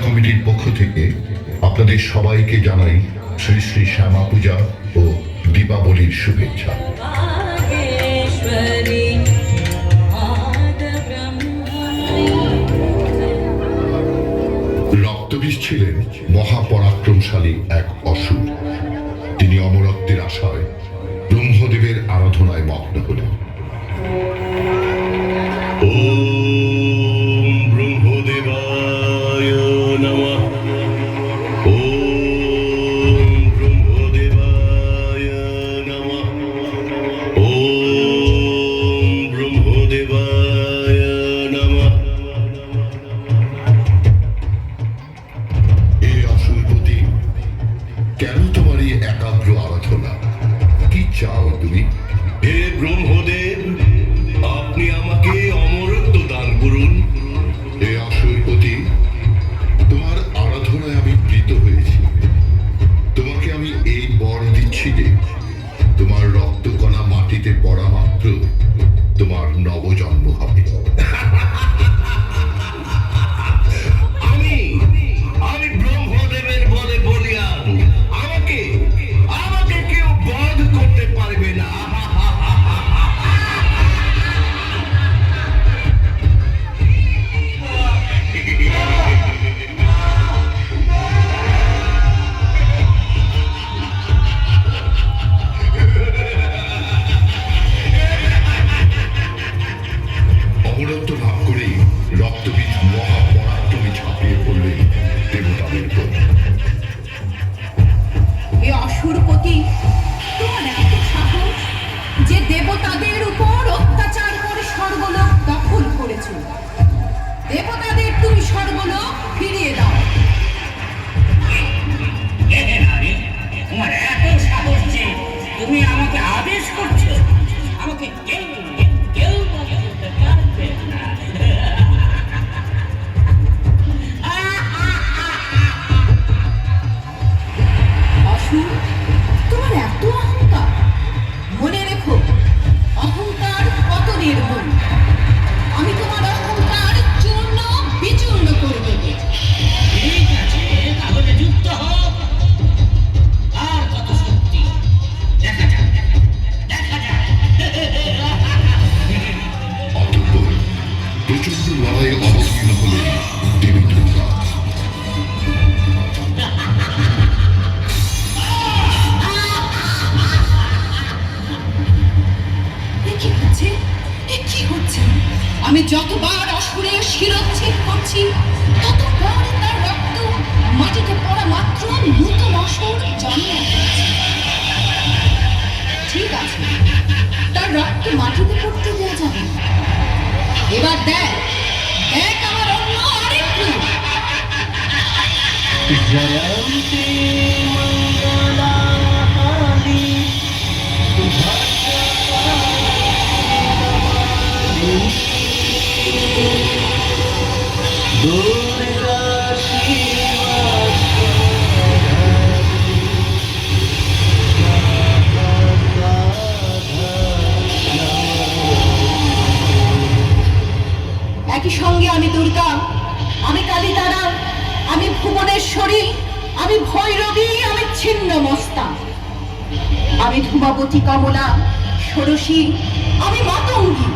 কমিটির পক্ষ থেকে আপনাদের সবাইকে জানাই শ্রী শ্রী শ্যামা পূজা ও দীপাবলির শুভেচ্ছা। রক্তবীজ ছিলেন মহাপরাক্রমশালী এক অসুর। তিনি অমরত্বের আশায় ব্রহ্মদেবের আরাধনায় মগ্ন হলেন। ওম ব্রহ্মদেবায় নমঃ। ওম ব্রহ্মদেবায় নমঃ। ওম ব্রহ্মদেবায় নমঃ। হে অসুরপতি, কেন তোমার এই একাগ্র আরাধনা? কি চাও তুমি? হে ব্রহ্মদেব, আপনি আমাকে অমরত্ব দান করুন। হে অসুরপতি, তোমার আরাধনায় আমি প্রীত হয়েছি। তোমাকে আমি এই বর দিচ্ছি যে তোমার রক্তকণা মাটিতে পড়া মাত্র তোমার নবজন্ম হবে। আমি ব্রহ্মদেবের বলে বলিয়ান। আমাকে আমাকে কেউ বধ করতে পারবে না। অমরত্ব লাভ করেই রক্তবীজ মহাপরাক্রমে ঝাঁপিয়ে পড়লেন দেবতাদের উপর। হে অসুরপতি, তোমার এত সাহস যে দেবতাদের উপর অত্যাচার করে স্বর্গলোক দখল করেছ। দেবতাদের তুমি স্বর্গলোক ফিরিয়ে দাও। তোমার এত সাহস যে তুমি আমাকে আদেশ করছো? আমাকে কেউ কেউ বধ করতে পারবে না। অসুর, তোমার এত অহংকার। মনে রেখো, অহংকার পতনের মূল। আমি তোমার অহংকার চূর্ণ বিচূর্ণ করে দেব। ঠিক আছে, তাহলে যুক্ত হোক। আর কত শক্তি দেখা যাক, দেখা যাক। অতঃপর প্রচন্ড লড়াইয়ে অবতীর্ণ হলেন দেবী দুর্গা। কি হচ্ছে? কি হচ্ছে? আমি যতবার অসুরের শিরচ্ছেদ করছি, ততবার তার রক্ত মাটিতে পড়া মাত্র নূতন অসুর জন্ম হচ্ছে। ঠিক আছে, তার রক্ত মাটিতে পড়তে দেওয়া যাবে না। এবার দেখ, দেখ আমার অন্য আরেক রূপ। জয়ন্তী মঙ্গলাহারি দুর্গা শিবা একই সঙ্গে আমি দুর্গা, আমি কালীতারা, আমি ভুবনেশ্বরী, আমি ভৈরবী, আমি ছিন্নমস্তা, আমি ধূমাবতী কমলা, ষোড়শী, আমি মাতঙ্গী।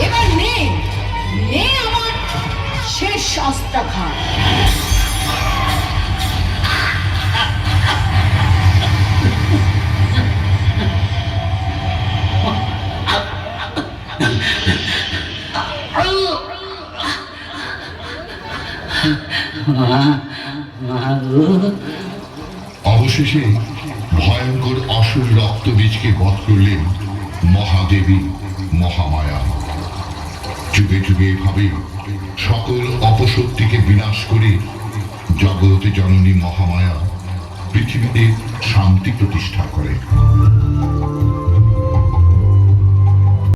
এবার নে আমার শেষ অস্ত্রাঘাত। অবশেষে ভয়ঙ্কর অসুর রক্তবীজকে বধ করলেন মহাদেবী মহামায়া। যুগে যুগে এভাবে সকল অপশক্তিকে বিনাশ করে জগৎ জননী মহামায়া পৃথিবীতে শান্তি প্রতিষ্ঠা করে।